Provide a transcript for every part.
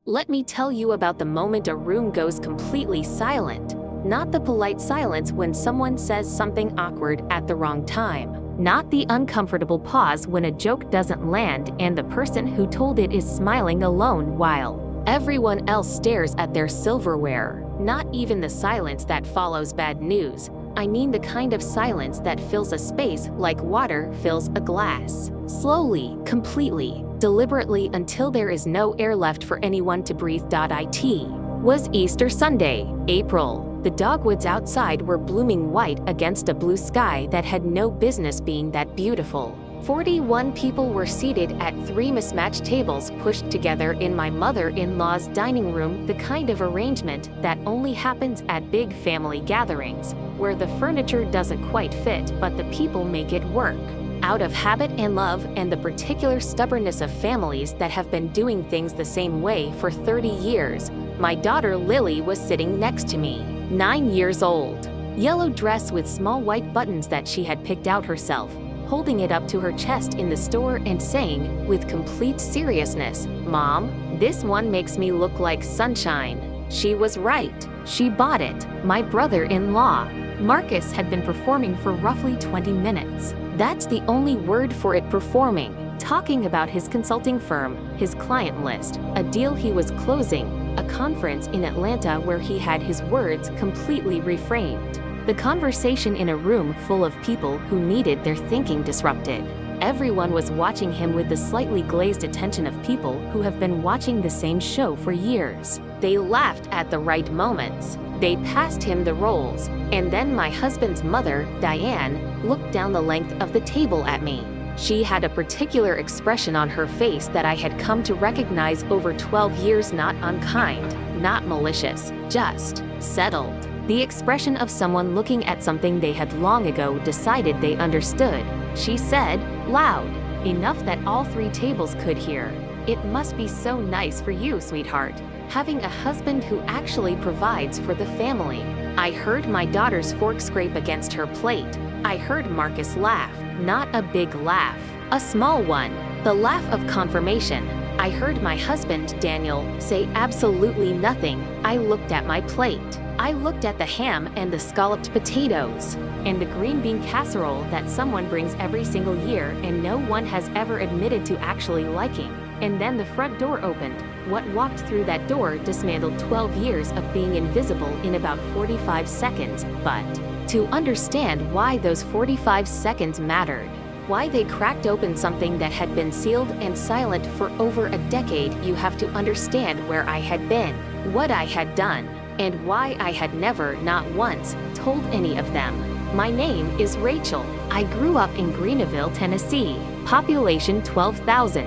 Let me tell you about the moment a room goes completely silent. Not the polite silence when someone says something awkward at the wrong time. Not the uncomfortable pause when a joke doesn't land and the person who told it is smiling alone while everyone else stares at their silverware. Not even the silence that follows bad news. I mean the kind of silence that fills a space like water fills a glass. Slowly, completely, deliberately until there is no air left for anyone to breathe. It was Easter Sunday, April. The dogwoods outside were blooming white against a blue sky that had no business being that beautiful. 41 people were seated at 3 mismatched tables pushed together in my mother-in-law's dining room, the kind of arrangement that only happens at big family gatherings, where the furniture doesn't quite fit but the people make it work. Out of habit and love and the particular stubbornness of families that have been doing things the same way for 30 years, my daughter Lily was sitting next to me, 9 years old. Yellow dress with small white buttons that she had picked out herself, holding it up to her chest in the store and saying, with complete seriousness, "Mom, this one makes me look like sunshine." She was right. She bought it. My brother-in-law, Marcus, had been performing for roughly 20 minutes. That's the only word for it, performing. Talking about his consulting firm, his client list, a deal he was closing, a conference in Atlanta where he had his words completely reframed. The conversation in a room full of people who needed their thinking disrupted. Everyone was watching him with the slightly glazed attention of people who have been watching the same show for years. They laughed at the right moments. They passed him the rolls. And then my husband's mother, Diane, looked down the length of the table at me. She had a particular expression on her face that I had come to recognize over 12 years, not unkind, not malicious, just settled. The expression of someone looking at something they had long ago decided they understood. She said, loud, enough that all 3 tables could hear, "It must be so nice for you, sweetheart, having a husband who actually provides for the family." I heard my daughter's fork scrape against her plate. I heard Marcus laugh, not a big laugh, a small one, the laugh of confirmation. I heard my husband, Daniel, say absolutely nothing. I looked at my plate. I looked at the ham and the scalloped potatoes, and the green bean casserole that someone brings every single year and no one has ever admitted to actually liking. And then the front door opened. What walked through that door dismantled 12 years of being invisible in about 45 seconds, but to understand why those 45 seconds mattered, why they cracked open something that had been sealed and silent for over a decade, you have to understand where I had been, what I had done, and why I had never, not once, told any of them. My name is Rachel. I grew up in Greenville, Tennessee. Population 12,000.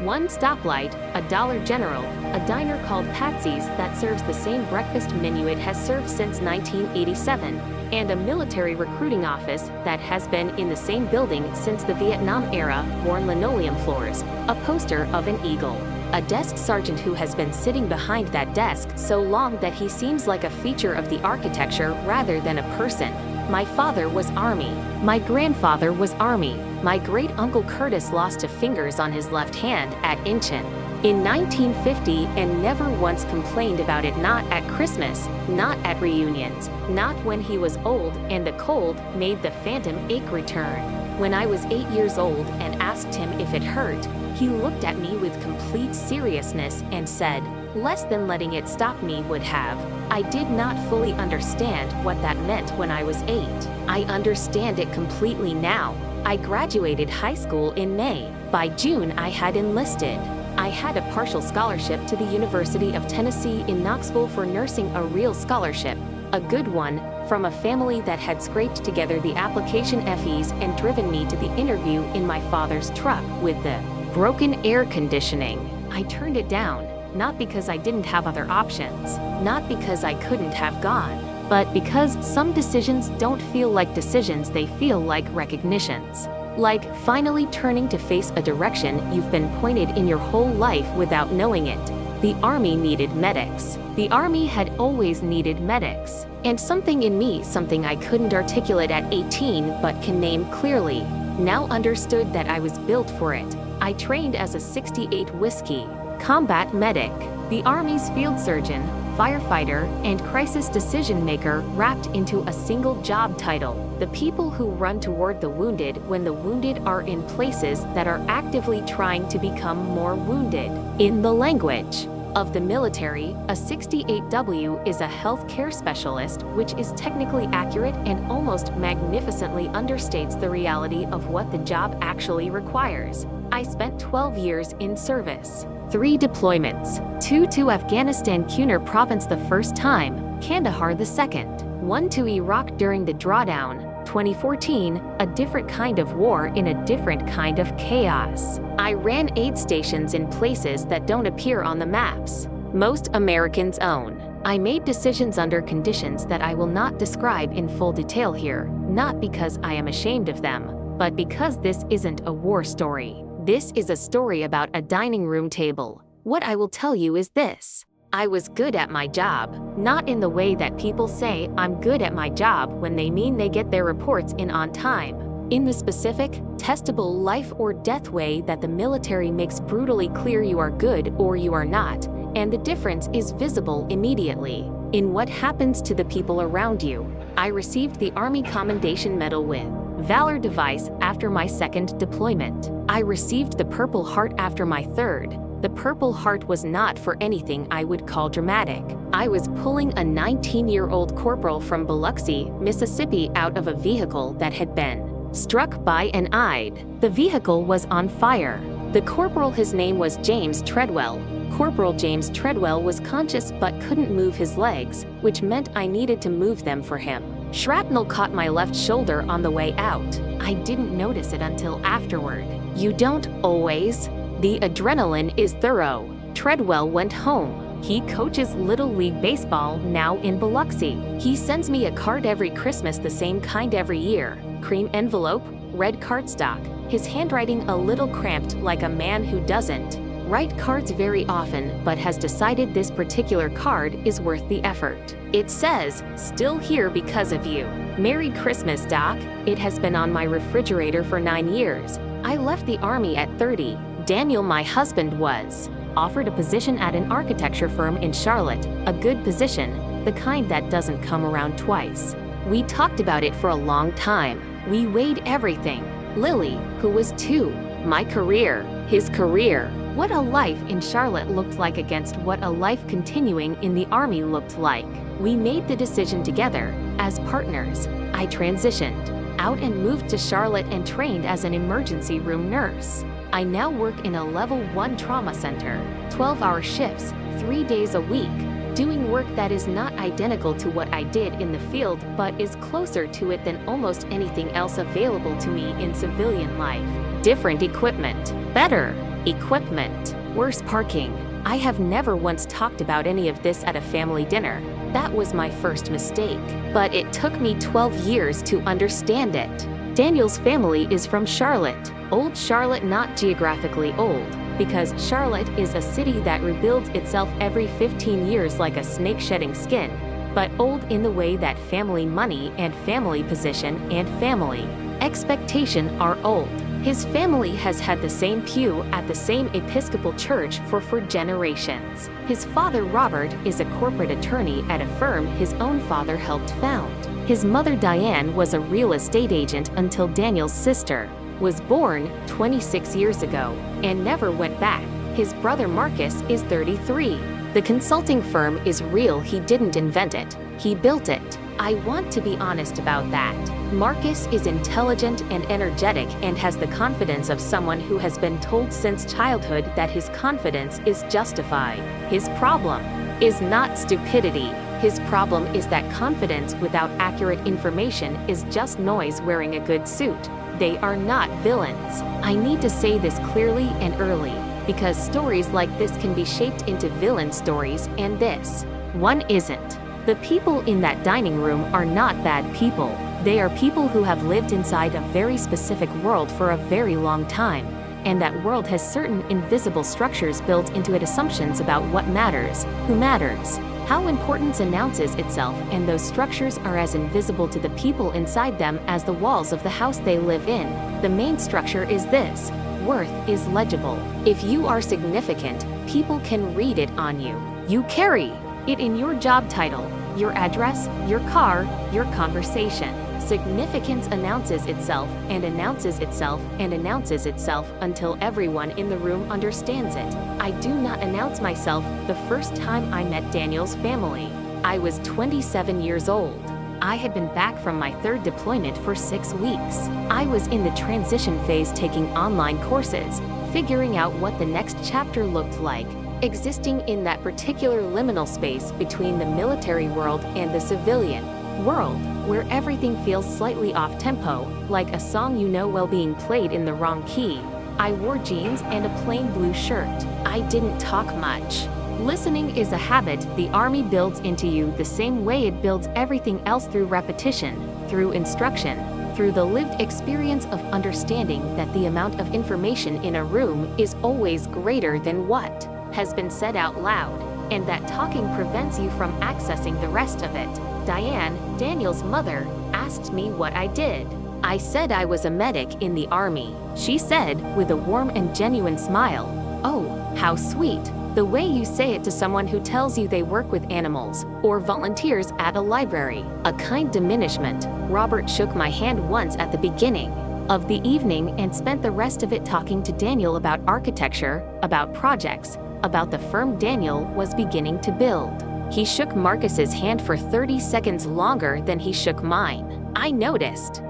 1 stoplight, a Dollar General, a diner called Patsy's that serves the same breakfast menu it has served since 1987, and a military recruiting office that has been in the same building since the Vietnam era, worn linoleum floors, a poster of an eagle. A desk sergeant who has been sitting behind that desk so long that he seems like a feature of the architecture rather than a person. My father was Army. My grandfather was Army. My great-uncle Curtis lost 2 fingers on his left hand at Incheon in 1950 and never once complained about it, not at Christmas, not at reunions, not when he was old and the cold made the phantom ache return. When I was 8 years old and asked him if it hurt, he looked at me with complete seriousness and said, "Less than letting it stop me would have." I did not fully understand what that meant when I was 8. I understand it completely now. I graduated high school in May. By June, I had enlisted. I had a partial scholarship to the University of Tennessee in Knoxville for nursing, a real scholarship, a good one, from a family that had scraped together the application fees and driven me to the interview in my father's truck with the broken air conditioning. I turned it down, not because I didn't have other options, not because I couldn't have gone, but because some decisions don't feel like decisions, they feel like recognitions. Like finally turning to face a direction you've been pointed in your whole life without knowing it. The Army needed medics. The Army had always needed medics. And something in me, something I couldn't articulate at 18 but can name clearly, now understood that I was built for it. I trained as a 68 Whiskey Combat medic. The Army's field surgeon, firefighter, and crisis decision maker wrapped into a single job title. The people who run toward the wounded when the wounded are in places that are actively trying to become more wounded. In the language of the military, a 68W is a healthcare specialist, which is technically accurate and almost magnificently understates the reality of what the job actually requires. I spent 12 years in service. 3 deployments, 2 to Afghanistan Kunar Province the first time, Kandahar the second, 1 to Iraq during the drawdown, 2014, a different kind of war in a different kind of chaos. I ran aid stations in places that don't appear on the maps most Americans own. I made decisions under conditions that I will not describe in full detail here, not because I am ashamed of them, but because this isn't a war story. This is a story about a dining room table. What I will tell you is this. I was good at my job, not in the way that people say I'm good at my job when they mean they get their reports in on time. In the specific, testable life or death way that the military makes brutally clear you are good or you are not, and the difference is visible immediately in what happens to the people around you. I received the Army Commendation Medal with Valor Device after my second deployment. I received the Purple Heart after my third. The Purple Heart was not for anything I would call dramatic. I was pulling a 19-year-old corporal from Biloxi, Mississippi out of a vehicle that had been struck by an IED. The vehicle was on fire. The corporal, his name was James Treadwell. Corporal James Treadwell was conscious but couldn't move his legs, which meant I needed to move them for him. Shrapnel caught my left shoulder on the way out. I didn't notice it until afterward. You don't always. The adrenaline is thorough. Treadwell went home. He coaches Little League Baseball now in Biloxi. He sends me a card every Christmas, the same kind every year. Cream envelope, red cardstock. His handwriting a little cramped, like a man who doesn't write cards very often but has decided this particular card is worth the effort. It says, "Still here because of you. Merry Christmas, Doc." It has been on my refrigerator for 9 years. I left the Army at 30. Daniel, my husband, was offered a position at an architecture firm in Charlotte, a good position, the kind that doesn't come around twice. We talked about it for a long time. We weighed everything. Lily, who was 2, my career, his career, what a life in Charlotte looked like against what a life continuing in the Army looked like. We made the decision together, as partners. I transitioned out and moved to Charlotte and trained as an emergency room nurse. I now work in a level 1 trauma center, 12-hour shifts, 3 days a week, doing work that is not identical to what I did in the field but is closer to it than almost anything else available to me in civilian life. Different equipment, better equipment, worse parking. I have never once talked about any of this at a family dinner. That was my first mistake, but it took me 12 years to understand it. Daniel's family is from Charlotte. Old Charlotte, not geographically old, because Charlotte is a city that rebuilds itself every 15 years like a snake shedding skin, but old in the way that family money and family position and family expectation are old. His family has had the same pew at the same Episcopal church for generations. His father, Robert, is a corporate attorney at a firm his own father helped found. His mother, Diane, was a real estate agent until Daniel's sister was born 26 years ago and never went back. His brother, Marcus, is 33. The consulting firm is real. He didn't invent it. He built it. I want to be honest about that. Marcus is intelligent and energetic and has the confidence of someone who has been told since childhood that his confidence is justified. His problem is not stupidity. His problem is that confidence without accurate information is just noise wearing a good suit. They are not villains. I need to say this clearly and early, because stories like this can be shaped into villain stories, and this one isn't. The people in that dining room are not bad people. They are people who have lived inside a very specific world for a very long time, and that world has certain invisible structures built into it, assumptions about what matters, who matters, how importance announces itself, and those structures are as invisible to the people inside them as the walls of the house they live in. The main structure is this: worth is legible. If you are significant, People can read it on you. You carry it in your job title, your address, your car, your conversation. Significance announces itself and announces itself and announces itself until everyone in the room understands it. I do not announce myself. The first time I met Daniel's family, I was 27 years old. I had been back from my third deployment for 6 weeks. I was in the transition phase taking online courses, figuring out what the next chapter looked like, existing in that particular liminal space between the military world and the civilian world, where everything feels slightly off-tempo, like a song you know well being played in the wrong key. I wore jeans and a plain blue shirt. I didn't talk much. Listening is a habit the Army builds into you the same way it builds everything else through repetition, through instruction, through the lived experience of understanding that the amount of information in a room is always greater than what has been said out loud, and that talking prevents you from accessing the rest of it. Diane, Daniel's mother, asked me what I did. I said I was a medic in the Army. She said, with a warm and genuine smile, "Oh, how sweet. The way you say it to someone who tells you they work with animals or volunteers at a library." A kind diminishment. Robert shook my hand once at the beginning of the evening and spent the rest of it talking to Daniel about architecture, about projects, about the firm Daniel was beginning to build. He shook Marcus's hand for 30 seconds longer than he shook mine. I noticed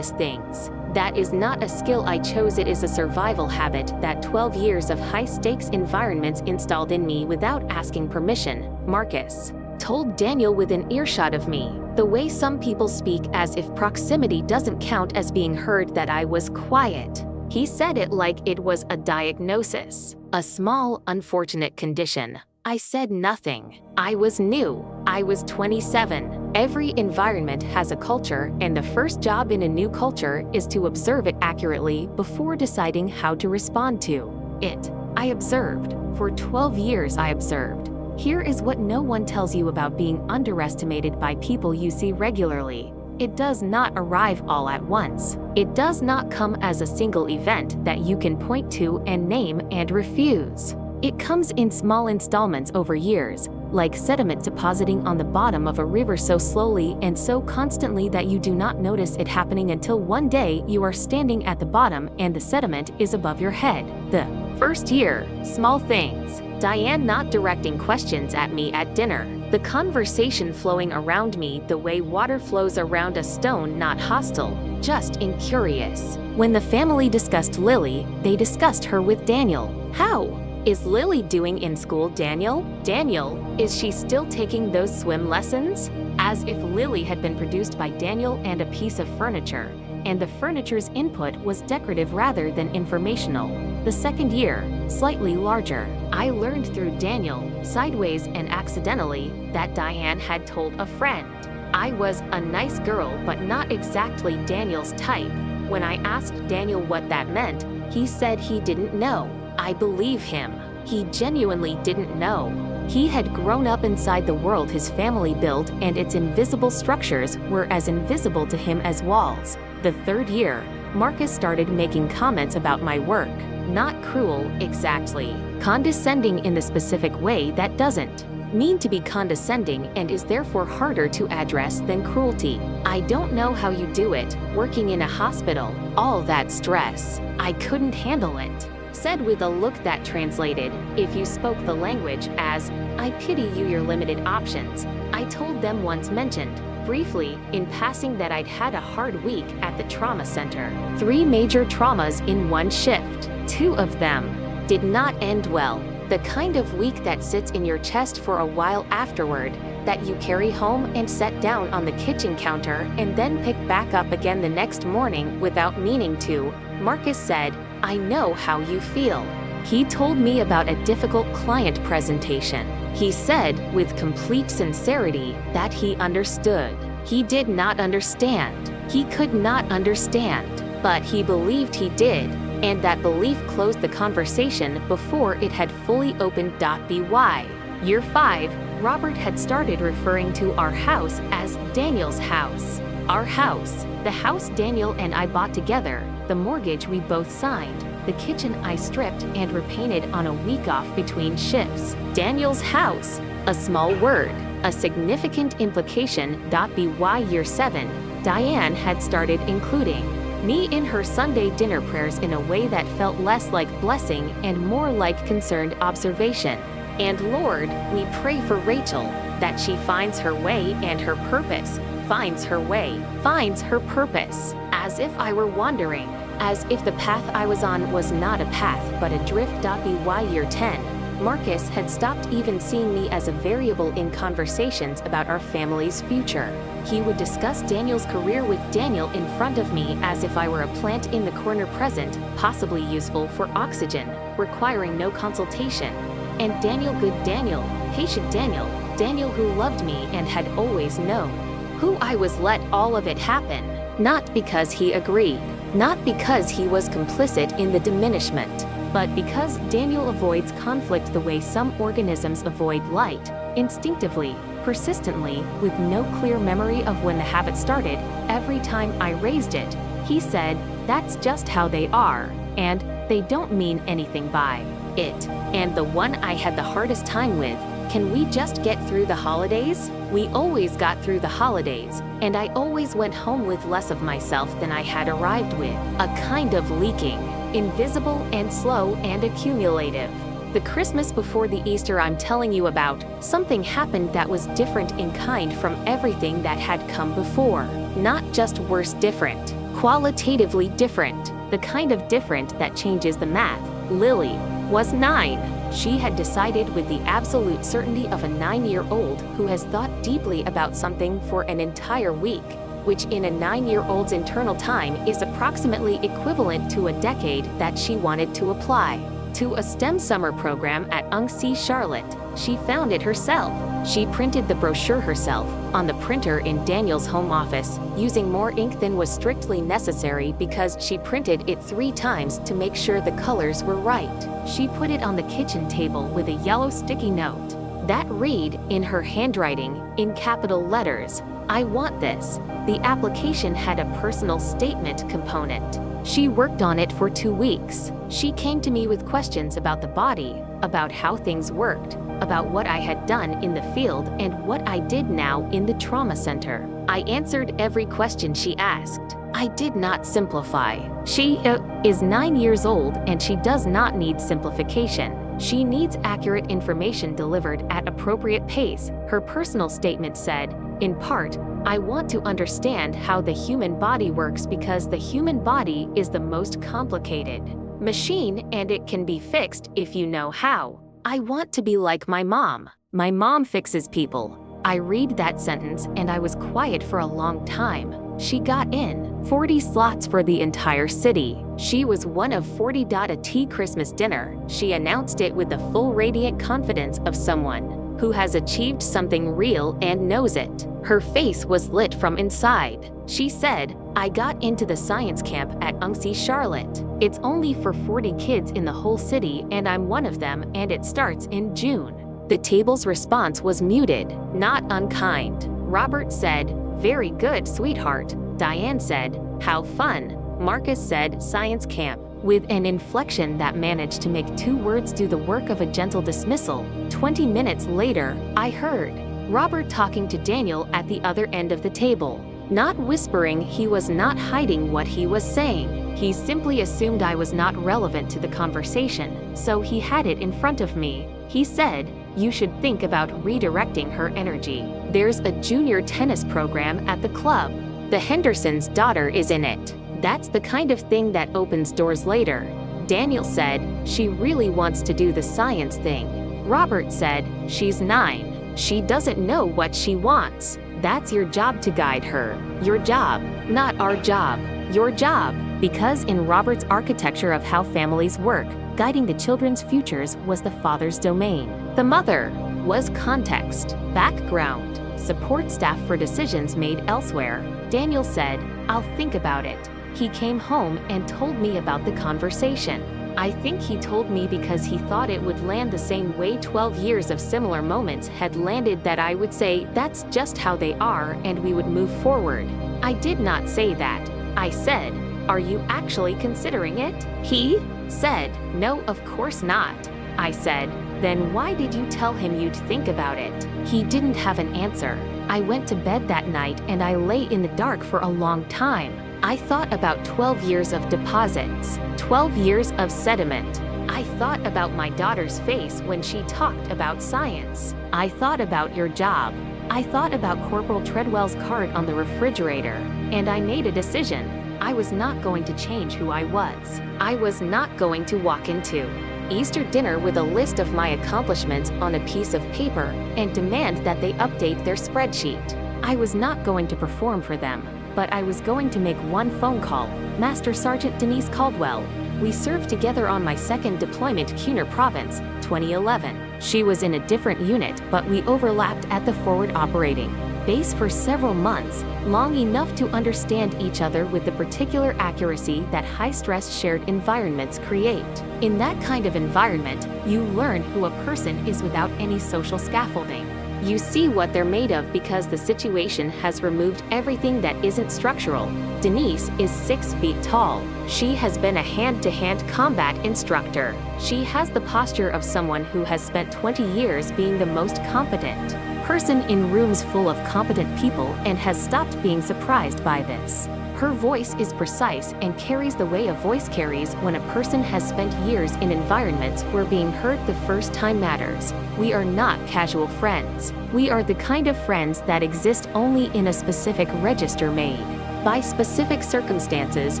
things. That is not a skill I chose, it is a survival habit that 12 years of high-stakes environments installed in me without asking permission. Marcus told Daniel within earshot of me, the way some people speak as if proximity doesn't count as being heard, that I was quiet. He said it like it was a diagnosis, a small, unfortunate condition. I said nothing. I was new. I was 27. Every environment has a culture, and the first job in a new culture is to observe it accurately before deciding how to respond to it. I observed. For 12 years I observed. Here is what no one tells you about being underestimated by people you see regularly. It does not arrive all at once. It does not come as a single event that you can point to and name and refuse. It comes in small installments over years, like sediment depositing on the bottom of a river so slowly and so constantly that you do not notice it happening until one day you are standing at the bottom and the sediment is above your head. The first year, small things. Diane not directing questions at me at dinner. The conversation flowing around me the way water flows around a stone, not hostile, just incurious. When the family discussed Lily, they discussed her with Daniel. How is Lily doing in school, Daniel? Daniel, is she still taking those swim lessons? As if Lily had been produced by Daniel and a piece of furniture, and the furniture's input was decorative rather than informational. The second year, slightly larger. I learned through Daniel, sideways and accidentally, that Diane had told a friend. I was a nice girl but not exactly Daniel's type. When I asked Daniel what that meant, he said he didn't know. I believe him. He genuinely didn't know. He had grown up inside the world his family built, and its invisible structures were as invisible to him as walls. The third year, Marcus started making comments about my work. Not cruel, exactly. Condescending in the specific way that doesn't mean to be condescending and is therefore harder to address than cruelty. I don't know how you do it, working in a hospital. All that stress. I couldn't handle it. Said with a look that translated, if you spoke the language, as, I pity you, your limited options. I told them once, mentioned briefly, in passing, that I'd had a hard week at the trauma center. 3 major traumas in one shift. 2 of them did not end well. The kind of week that sits in your chest for a while afterward, that you carry home and set down on the kitchen counter and then pick back up again the next morning without meaning to. Marcus said, I know how you feel. He told me about a difficult client presentation. He said, with complete sincerity, that he understood. He did not understand. He could not understand. But he believed he did, and that belief closed the conversation before it had fully opened. By year 5, Robert had started referring to our house as Daniel's house. Our house, the house Daniel and I bought together, the mortgage we both signed. The kitchen I stripped and repainted on a week off between shifts. Daniel's house. A small word. A significant implication. By year 7, Diane had started including me in her Sunday dinner prayers in a way that felt less like blessing and more like concerned observation. And Lord, we pray for Rachel, that she finds her way and her purpose, finds her way, finds her purpose. As if I were wandering, as if the path I was on was not a path but a drift. By year 10, Marcus had stopped even seeing me as a variable in conversations about our family's future. He would discuss Daniel's career with Daniel in front of me as if I were a plant in the corner present, possibly useful for oxygen, requiring no consultation. And Daniel, good Daniel, patient Daniel, Daniel who loved me and had always known who I was, let all of it happen. Not because he agreed, not because he was complicit in the diminishment, but because Daniel avoids conflict the way some organisms avoid light, instinctively, persistently, with no clear memory of when the habit started. Every time I raised it, he said, that's just how they are, and they don't mean anything by it. And the one I had the hardest time with, can we just get through the holidays? We always got through the holidays, and I always went home with less of myself than I had arrived with, a kind of leaking, invisible and slow and accumulative. The Christmas before the Easter I'm telling you about, something happened that was different in kind from everything that had come before. Not just worse different, qualitatively different, the kind of different that changes the math. Lily was 9. She had decided with the absolute certainty of a 9-year-old who has thought deeply about something for an entire week, which in a 9-year-old's internal time is approximately equivalent to a decade, that she wanted to apply to a STEM summer program at UNC Charlotte. She found it herself. She printed the brochure herself, on the printer in Daniel's home office, using more ink than was strictly necessary because she printed it 3 times to make sure the colors were right. She put it on the kitchen table with a yellow sticky note that read, in her handwriting, in capital letters, I want this. The application had a personal statement component. She worked on it for 2 weeks. She came to me with questions about the body, about how things worked, about what I had done in the field and what I did now in the trauma center. I answered every question she asked. I did not simplify. She is 9 years old and she does not need simplification. She needs accurate information delivered at appropriate pace. Her personal statement said, in part, I want to understand how the human body works because the human body is the most complicated machine and it can be fixed if you know how. I want to be like my mom. My mom fixes people. I read that sentence and I was quiet for a long time. She got in 40 slots for the entire city. She was one of 40. A tea Christmas dinner. She announced it with the full radiant confidence of someone who has achieved something real and knows it. Her face was lit from inside. She said, I got into the science camp at UNC Charlotte. It's only for 40 kids in the whole city and I'm one of them, and it starts in June. The table's response was muted, not unkind. Robert said, very good, sweetheart. Diane said, how fun. Marcus said, science camp, with an inflection that managed to make 2 words do the work of a gentle dismissal. 20 minutes later, I heard Robert talking to Daniel at the other end of the table. Not whispering, he was not hiding what he was saying. He simply assumed I was not relevant to the conversation, so he had it in front of me. He said, you should think about redirecting her energy. There's a junior tennis program at the club. The Henderson's daughter is in it. That's the kind of thing that opens doors later. Daniel said, she really wants to do the science thing. Robert said, she's 9. She doesn't know what she wants. That's your job to guide her. Your job, not our job. Your job. Because in Robert's architecture of how families work, guiding the children's futures was the father's domain. The mother was context, background, support staff for decisions made elsewhere. Daniel said, I'll think about it. He came home and told me about the conversation. I think he told me because he thought it would land the same way 12 years of similar moments had landed, that I would say, that's just how they are, and we would move forward. I did not say that. I said, are you actually considering it? He said, "No, of course not." I said, "Then why did you tell him you'd think about it?" He didn't have an answer. I went to bed that night and I lay in the dark for a long time. I thought about 12 years of deposits, 12 years of sediment. I thought about my daughter's face when she talked about science. I thought about your job. I thought about Corporal Treadwell's card on the refrigerator. And I made a decision. I was not going to change who I was. I was not going to walk into Easter dinner with a list of my accomplishments on a piece of paper and demand that they update their spreadsheet. I was not going to perform for them, but I was going to make one phone call. Master Sergeant Denise Caldwell. We served together on my second deployment, Cunard Province, 2011. She was in a different unit, but we overlapped at the forward operating base for several months, long enough to understand each other with the particular accuracy that high-stress shared environments create. In that kind of environment, you learn who a person is without any social scaffolding. You see what they're made of because the situation has removed everything that isn't structural. Denise is 6 feet tall. She has been a hand-to-hand combat instructor. She has the posture of someone who has spent 20 years being the most competent person in rooms full of competent people and has stopped being surprised by this. Her voice is precise and carries the way a voice carries when a person has spent years in environments where being heard the first time matters. We are not casual friends. We are the kind of friends that exist only in a specific register made by specific circumstances,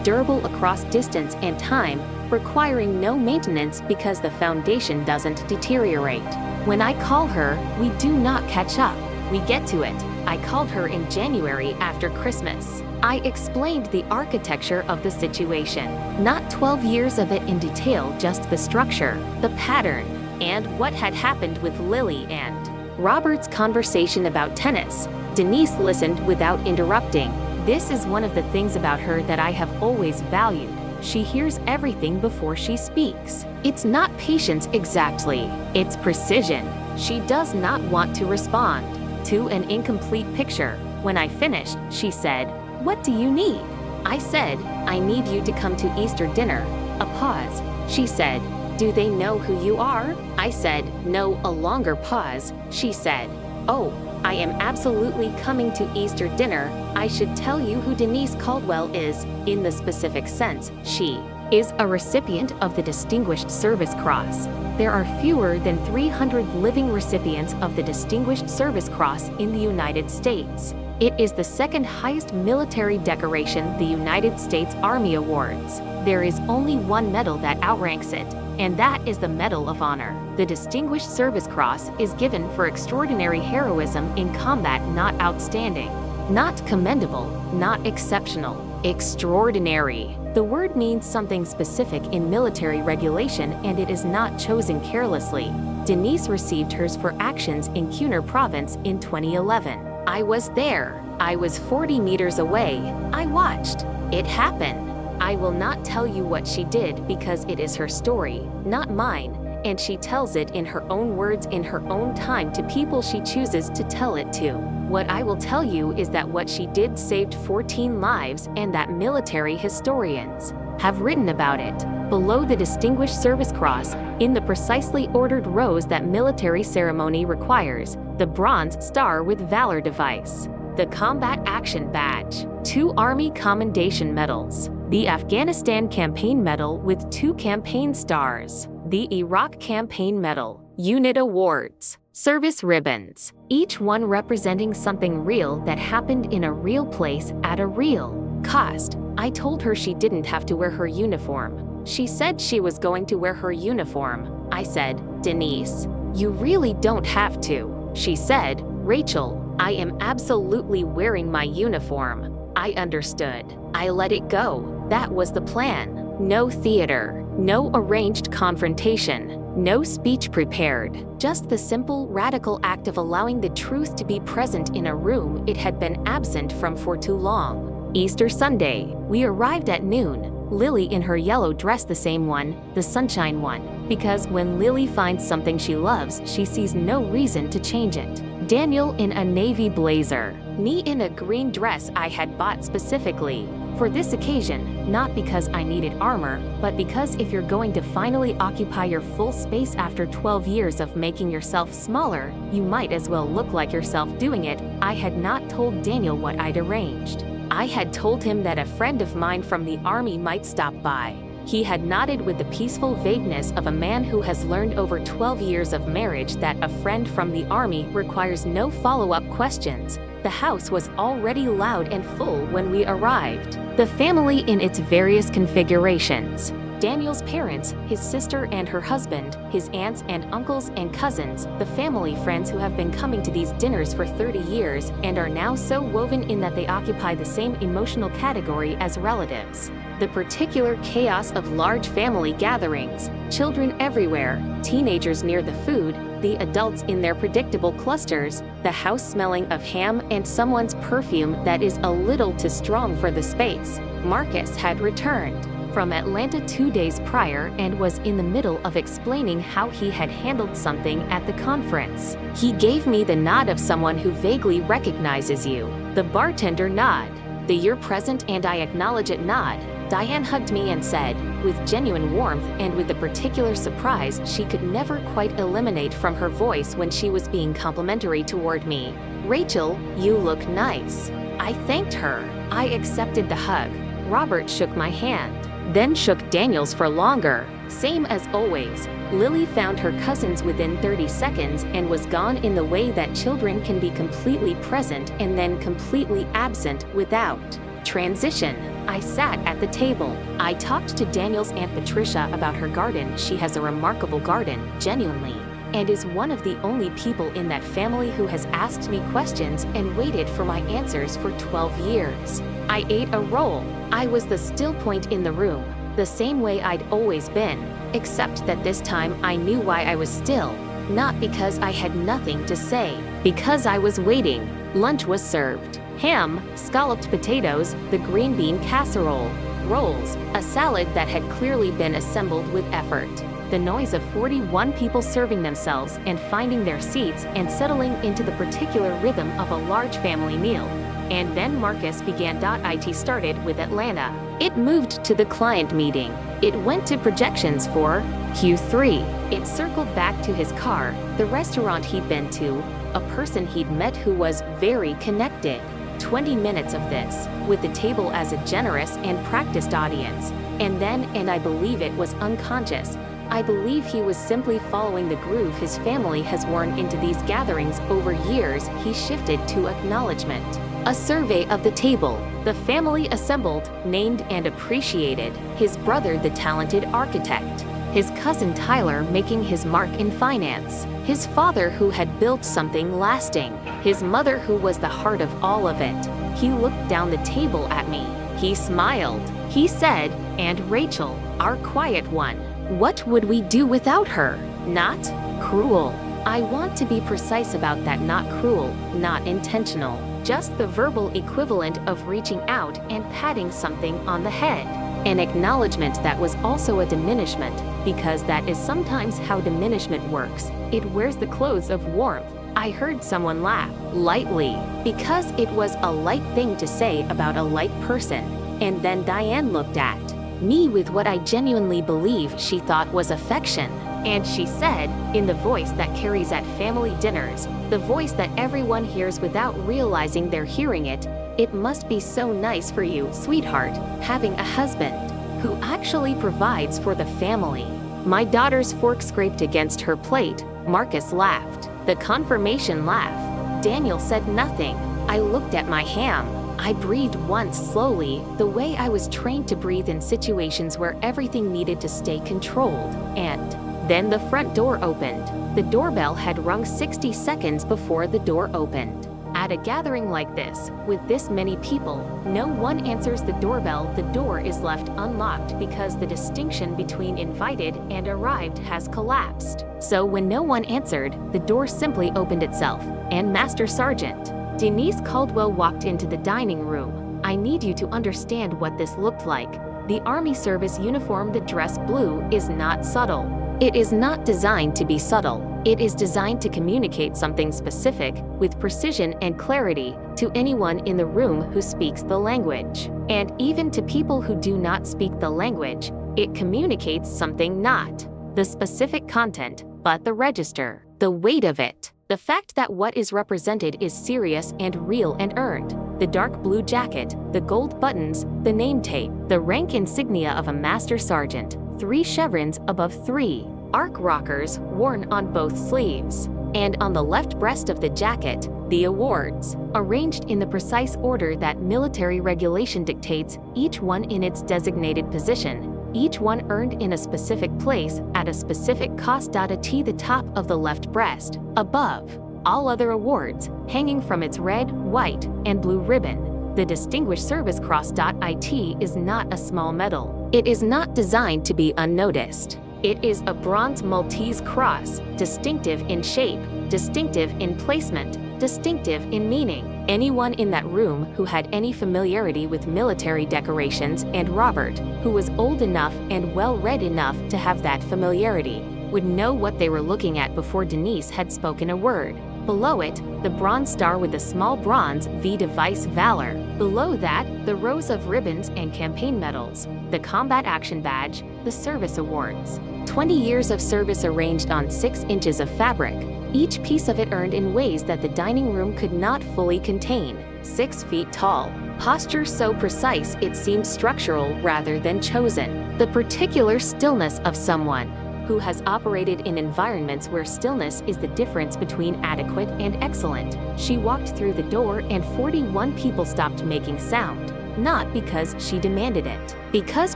durable across distance and time, requiring no maintenance because the foundation doesn't deteriorate. When I call her, we do not catch up. We get to it. I called her in January after Christmas. I explained the architecture of the situation. Not 12 years of it in detail, just the structure, the pattern, and what had happened with Lily and Robert's conversation about tennis. Denise listened without interrupting. This is one of the things about her that I have always valued. She hears everything before she speaks. It's not patience exactly, it's precision. She does not want to respond to an incomplete picture. When I finished, she said, "What do you need?" I said, "I need you to come to Easter dinner." A pause. She said, "Do they know who you are?" I said, "No." A longer pause. She said, "Oh, I am absolutely coming to Easter dinner. I should tell you who Denise Caldwell is. In the specific sense, she is a recipient of the Distinguished Service Cross. There are fewer than 300 living recipients of the Distinguished Service Cross in the United States. It is the second highest military decoration the United States Army awards. There is only one medal that outranks it, and that is the Medal of Honor. The Distinguished Service Cross is given for extraordinary heroism in combat, not outstanding, not commendable, not exceptional, extraordinary. The word means something specific in military regulation, and it is not chosen carelessly. Denise received hers for actions in Cunard Province in 2011. I was there. I was 40 meters away. I watched it happen. I will not tell you what she did because it is her story, not mine, and she tells it in her own words in her own time to people she chooses to tell it to. What I will tell you is that what she did saved 14 lives and that military historians have written about it. Below the Distinguished Service Cross, in the precisely ordered rows that military ceremony requires, the Bronze Star with Valor device, the Combat Action Badge, 2 Army Commendation Medals, the Afghanistan Campaign Medal with 2 campaign stars, the Iraq Campaign Medal, Unit Awards, Service Ribbons, each one representing something real that happened in a real place at a real cost. I told her she didn't have to wear her uniform. She said she was going to wear her uniform. I said, "Denise, you really don't have to." She said, "Rachel, I am absolutely wearing my uniform." I understood. I let it go. That was the plan. No theater, no arranged confrontation, no speech prepared. Just the simple, radical act of allowing the truth to be present in a room it had been absent from for too long. Easter Sunday, we arrived at noon. Lily in her yellow dress, the same one, the sunshine one, because when Lily finds something she loves, she sees no reason to change it. Daniel in a navy blazer, me in a green dress I had bought specifically. For this occasion, not because I needed armor, but because if you're going to finally occupy your full space after 12 years of making yourself smaller, you might as well look like yourself doing it. I had not told Daniel what I'd arranged. I had told him that a friend of mine from the army might stop by. He had nodded with the peaceful vagueness of a man who has learned over 12 years of marriage that a friend from the army requires no follow-up questions. The house was already loud and full when we arrived. The family in its various configurations. Daniel's parents, his sister and her husband, his aunts and uncles and cousins, the family friends who have been coming to these dinners for 30 years and are now so woven in that they occupy the same emotional category as relatives. The particular chaos of large family gatherings, children everywhere, teenagers near the food, the adults in their predictable clusters, the house smelling of ham and someone's perfume that is a little too strong for the space. Marcus had returned from Atlanta 2 days prior and was in the middle of explaining how he had handled something at the conference. He gave me the nod of someone who vaguely recognizes you. The bartender nod. The "you're present and I acknowledge it" nod. Diane hugged me and said, with genuine warmth and with the particular surprise she could never quite eliminate from her voice when she was being complimentary toward me, "Rachel, you look nice." I thanked her. I accepted the hug. Robert shook my hand, then shook Daniel's for longer. Same as always, Lily found her cousins within 30 seconds and was gone in the way that children can be completely present and then completely absent without transition. I sat at the table. I talked to Daniel's Aunt Patricia about her garden. She has a remarkable garden, genuinely, and is one of the only people in that family who has asked me questions and waited for my answers for 12 years. I ate a roll. I was the still point in the room, the same way I'd always been, except that this time I knew why I was still. Not because I had nothing to say, because I was waiting. Lunch was served. Ham, scalloped potatoes, the green bean casserole, rolls, a salad that had clearly been assembled with effort. The noise of 41 people serving themselves and finding their seats and settling into the particular rhythm of a large family meal. And then Marcus began. It started with Atlanta. It moved to the client meeting. It went to projections for Q3. It circled back to his car, the restaurant he'd been to, a person he'd met who was very connected. 20 minutes of this, with the table as a generous and practiced audience. And then, and I believe it was unconscious, I believe he was simply following the groove his family has worn into these gatherings over years, he shifted to acknowledgement. A survey of the table. The family assembled, named and appreciated. His brother, the talented architect. His cousin Tyler making his mark in finance. His father who had built something lasting. His mother who was the heart of all of it. He looked down the table at me. He smiled. He said, "And Rachel, our quiet one. What would we do without her? Not cruel." I want to be precise about that. Not cruel, not intentional. Just the verbal equivalent of reaching out and patting something on the head. An acknowledgement that was also a diminishment, because that is sometimes how diminishment works. It wears the clothes of warmth. I heard someone laugh, lightly, because it was a light thing to say about a light person. And then Diane looked at me with what I genuinely believe she thought was affection. And she said, in the voice that carries at family dinners, the voice that everyone hears without realizing they're hearing it, "It must be so nice for you, sweetheart, having a husband who actually provides for the family." My daughter's fork scraped against her plate. Marcus laughed. The confirmation laugh. Daniel said nothing. I looked at my ham. I breathed once slowly, the way I was trained to breathe in situations where everything needed to stay controlled. And then the front door opened. The doorbell had rung 60 seconds before the door opened. At a gathering like this, with this many people, no one answers the doorbell. The door is left unlocked because the distinction between invited and arrived has collapsed. So when no one answered, the door simply opened itself, and Master Sergeant Denise Caldwell walked into the dining room. I need you to understand what this looked like. The Army service uniform, the dress blue, is not subtle. It is not designed to be subtle. It is designed to communicate something specific with precision and clarity to anyone in the room who speaks the language. And even to people who do not speak the language, it communicates something, not the specific content, but the register, the weight of it. The fact that what is represented is serious and real and earned. The dark blue jacket, the gold buttons, the name tape, the rank insignia of a master sergeant, 3 chevrons above 3 arc rockers worn on both sleeves. And on the left breast of the jacket, the awards, arranged in the precise order that military regulation dictates, each one in its designated position, each one earned in a specific place at a specific cost. At the top of the left breast, above all other awards, hanging from its red, white, and blue ribbon. The Distinguished Service Cross. It is not a small medal. It is not designed to be unnoticed. It is a bronze Maltese cross, distinctive in shape, distinctive in placement, distinctive in meaning. Anyone in that room who had any familiarity with military decorations, and Robert, who was old enough and well-read enough to have that familiarity, would know what they were looking at before Denise had spoken a word. Below it, the bronze star with the small bronze V device Valor. Below that, the rows of ribbons and campaign medals, the Combat Action Badge, the Service Awards. 20 years of service arranged on 6 inches of fabric, each piece of it earned in ways that the dining room could not fully contain. 6 feet tall. Posture so precise it seemed structural rather than chosen. The particular stillness of someone who has operated in environments where stillness is the difference between adequate and excellent. She walked through the door and 41 people stopped making sound. Not because she demanded it. Because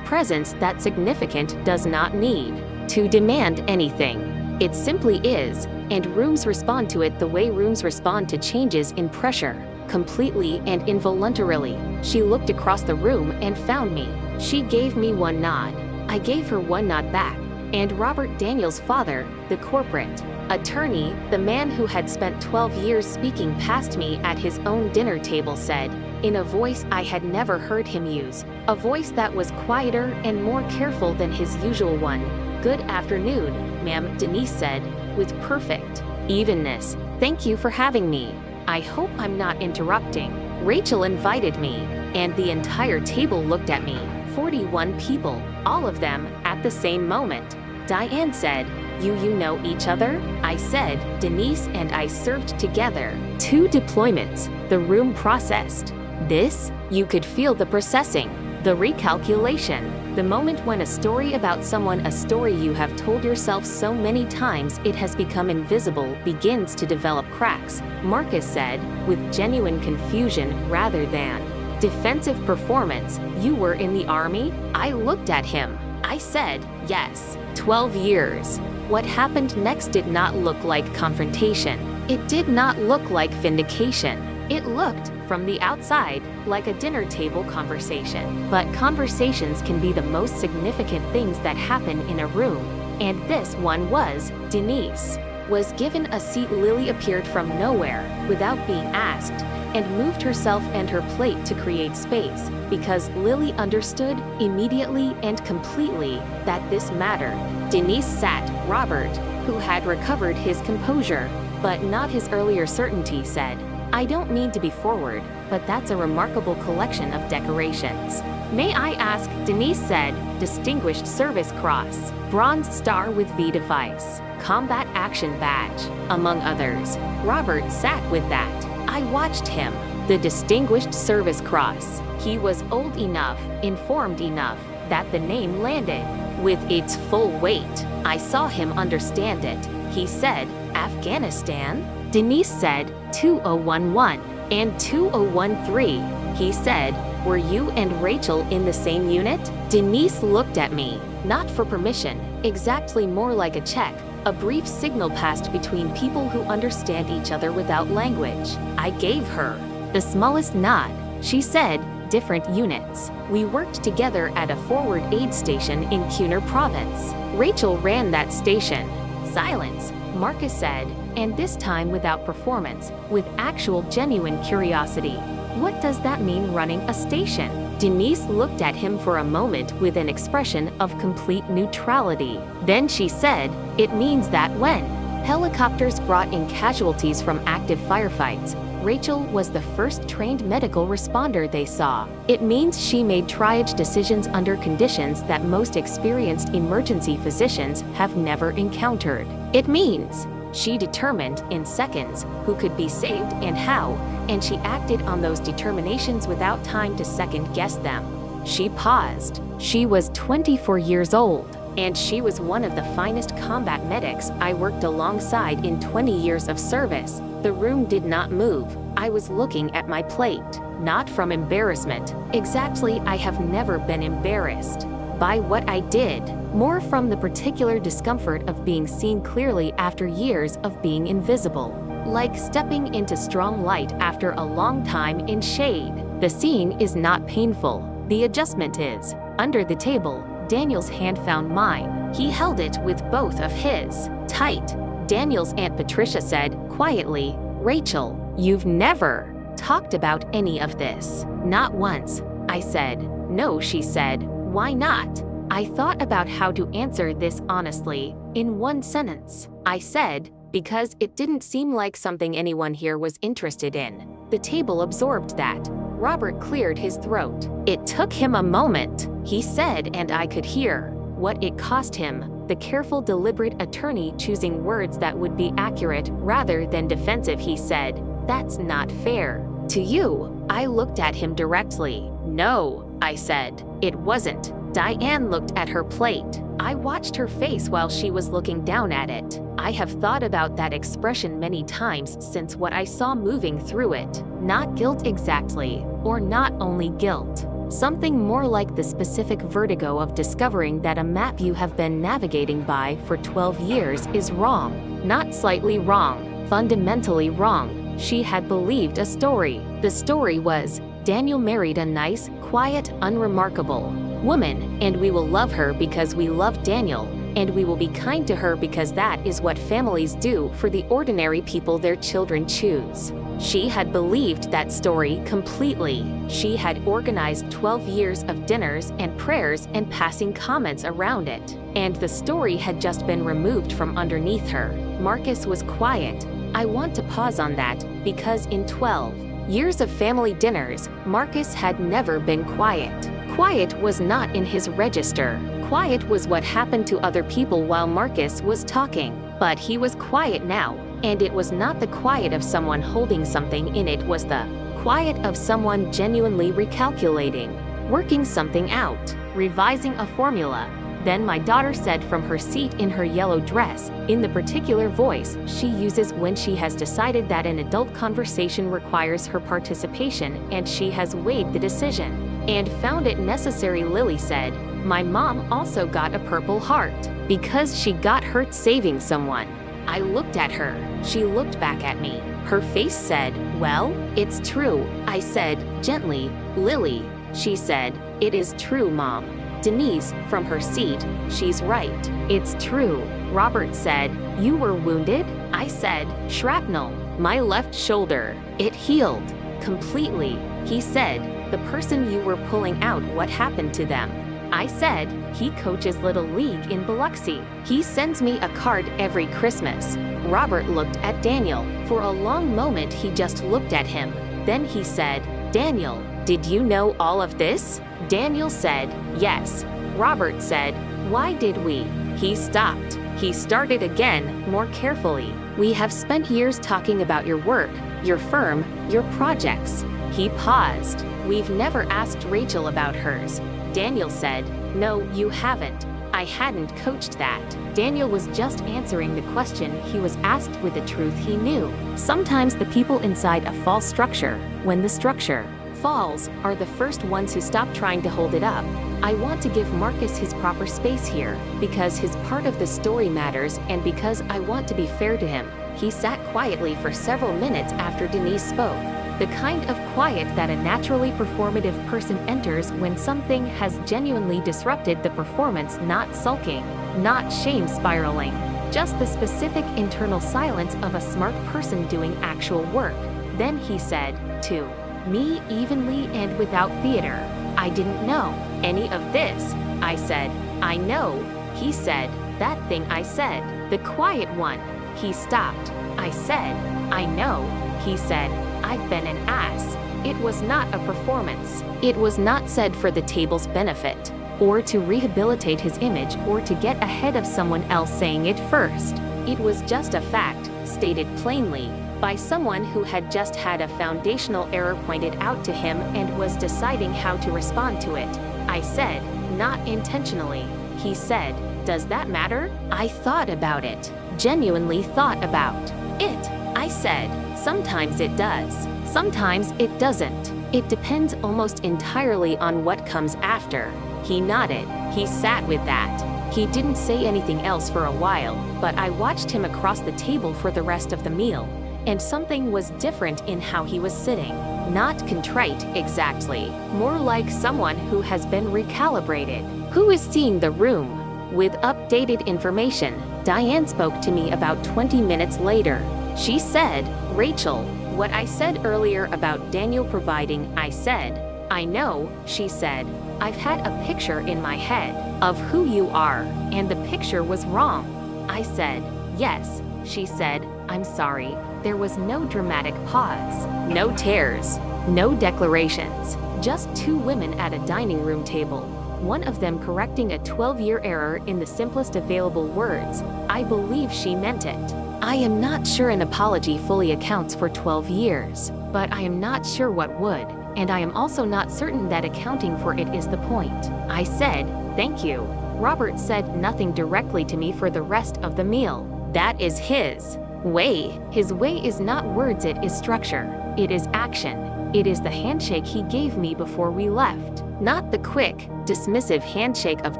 presence that significant does not need to demand anything. It simply is, and rooms respond to it the way rooms respond to changes in pressure, completely and involuntarily. She looked across the room and found me. She gave me one nod. I gave her one nod back. And Robert Daniels' father, the corporate attorney, the man who had spent 12 years speaking past me at his own dinner table, said, in a voice I had never heard him use, a voice that was quieter and more careful than his usual one, "Good afternoon, ma'am," Denise said, with perfect evenness. "Thank you for having me. I hope I'm not interrupting." Rachel invited me, and the entire table looked at me. 41 people, all of them, at the same moment. Diane said, You know each other?" I said, "Denise and I served together 2 deployments." The room processed. This, you could feel the processing, the recalculation, the moment when a story about someone, a story you have told yourself so many times it has become invisible, begins to develop cracks. Marcus said, with genuine confusion rather than defensive performance, "You were in the Army?" I looked at him. I said, "Yes, 12 years." What happened next did not look like confrontation. It did not look like vindication. It looked, from the outside, like a dinner table conversation. But conversations can be the most significant things that happen in a room. And this one was. Denise was given a seat. Lily appeared from nowhere, without being asked, and moved herself and her plate to create space, because Lily understood, immediately and completely, that this mattered. Denise sat. Robert, who had recovered his composure, but not his earlier certainty, said, "I don't mean to be forward, but that's a remarkable collection of decorations." "May I ask?" Denise said. "Distinguished Service Cross, Bronze Star with V device, Combat Action Badge, among others." Robert sat with that. I watched him. The Distinguished Service Cross. He was old enough, informed enough, that the name landed with its full weight. I saw him understand it. He said, "Afghanistan?" Denise said, 2011 and 2013. He said, "Were you and Rachel in the same unit?" Denise looked at me, not for permission, exactly more like a check. A brief signal passed between people who understand each other without language. I gave her the smallest nod. She said, "Different units. We worked together at a forward aid station in Kunar Province. Rachel ran that station." Silence, Marcus said, and this time without performance, with actual genuine curiosity. "What does that mean, running a station?" Denise looked at him for a moment with an expression of complete neutrality. Then she said, "It means that when Helicopters brought in casualties from active firefights. Rachel was the first trained medical responder they saw. It means she made triage decisions under conditions that most experienced emergency physicians have never encountered. It means she determined in seconds who could be saved and how, and she acted on those determinations without time to second-guess them. She paused. She was 24 years old, and she was one of the finest combat medics I worked alongside in 20 years of service. The room did not move. I was looking at my plate, not from embarrassment. Exactly, I have never been embarrassed by what I did, more from the particular discomfort of being seen clearly after years of being invisible. Like stepping into strong light after a long time in shade. The seeing is not painful. The adjustment is. Under the table, Daniel's hand found mine. He held it with both of his, tight. Daniel's Aunt Patricia said, quietly, "Rachel, you've never talked about any of this." "Not once," I said. "No," she said. "Why not?" I thought about how to answer this honestly, in one sentence. I said, because it didn't seem like something anyone here was interested in. The table absorbed that. Robert cleared his throat. It took him a moment, he said, and I could hear what it cost him. The careful, deliberate attorney choosing words that would be accurate rather than defensive. He said, "That's not fair to you." I looked at him directly. "No," I said. "It wasn't." Diane looked at her plate. I watched her face while she was looking down at it. I have thought about that expression many times since what I saw moving through it. Not guilt exactly, or not only guilt. Something more like the specific vertigo of discovering that a map you have been navigating by for 12 years is wrong. Not slightly wrong, fundamentally wrong. She had believed a story. The story was, Daniel married a nice, quiet, unremarkable woman, and we will love her because we love Daniel, and we will be kind to her because that is what families do for the ordinary people their children choose. She had believed that story completely. She had organized 12 years of dinners and prayers and passing comments around it, and the story had just been removed from underneath her. Marcus was quiet. I want to pause on that, because in 12 years of family dinners, Marcus had never been quiet. Quiet was not in his register. Quiet was what happened to other people while Marcus was talking. But he was quiet now, and it was not the quiet of someone holding something in. It was the quiet of someone genuinely recalculating, working something out, revising a formula. Then my daughter said from her seat in her yellow dress, in the particular voice she uses when she has decided that an adult conversation requires her participation and she has weighed the decision and found it necessary. Lily said, "My mom also got a Purple Heart because she got hurt saving someone." I looked at her. She looked back at me. Her face said, "Well, it's true," I said, gently. "Lily," she said, "it is true, Mom." Denise, from her seat, "She's right. It's true." Robert said, "You were wounded?" I said, "Shrapnel. My left shoulder. It healed completely." He said, "The person you were pulling out, what happened to them?" I said, "He coaches Little League in Biloxi. He sends me a card every Christmas." Robert looked at Daniel. For a long moment he just looked at him. Then he said, "Daniel, did you know all of this?" Daniel said, "Yes." Robert said, "Why did we?" He stopped. He started again, more carefully. "We have spent years talking about your work, your firm, your projects." He paused. "We've never asked Rachel about hers." Daniel said, "No, you haven't. I hadn't coached that." Daniel was just answering the question he was asked with the truth he knew. Sometimes the people inside a false structure, when the structure falls, are the first ones who stop trying to hold it up. I want to give Marcus his proper space here, because his part of the story matters and because I want to be fair to him. He sat quietly for several minutes after Denise spoke. The kind of quiet that a naturally performative person enters when something has genuinely disrupted the performance, not sulking, not shame spiraling, just the specific internal silence of a smart person doing actual work. Then he said, to me evenly and without theater, "I didn't know any of this." I said, "I know." He said, "That thing I said, the quiet one." He stopped. I said, I know. He said, I've been an ass. It was not a performance. It was not said for the table's benefit, or to rehabilitate his image, or to get ahead of someone else saying it first. It was just a fact, stated plainly, by someone who had just had a foundational error pointed out to him and was deciding how to respond to it. I said, not intentionally. He said, does that matter? I thought about it. Genuinely thought about it. I said, sometimes it does. Sometimes it doesn't. It depends almost entirely on what comes after. He nodded. He sat with that. He didn't say anything else for a while, but I watched him across the table for the rest of the meal. And something was different in how he was sitting. Not contrite, exactly. More like someone who has been recalibrated. Who is seeing the room? With updated information, Diane spoke to me about 20 minutes later. She said, Rachel, what I said earlier about Daniel providing, I said, I know, she said. I've had a picture in my head of who you are, and the picture was wrong. I said, yes, she said, I'm sorry. There was no dramatic pause, no tears, no declarations, just two women at a dining room table, one of them correcting a 12-year error in the simplest available words. I believe she meant it. I am not sure an apology fully accounts for 12 years, but I am not sure what would, and I am also not certain that accounting for it is the point. I said, thank you. Robert said nothing directly to me for the rest of the meal. That is his way. His way is not words, it is structure. It is action. It is the handshake he gave me before we left. Not the quick, dismissive handshake of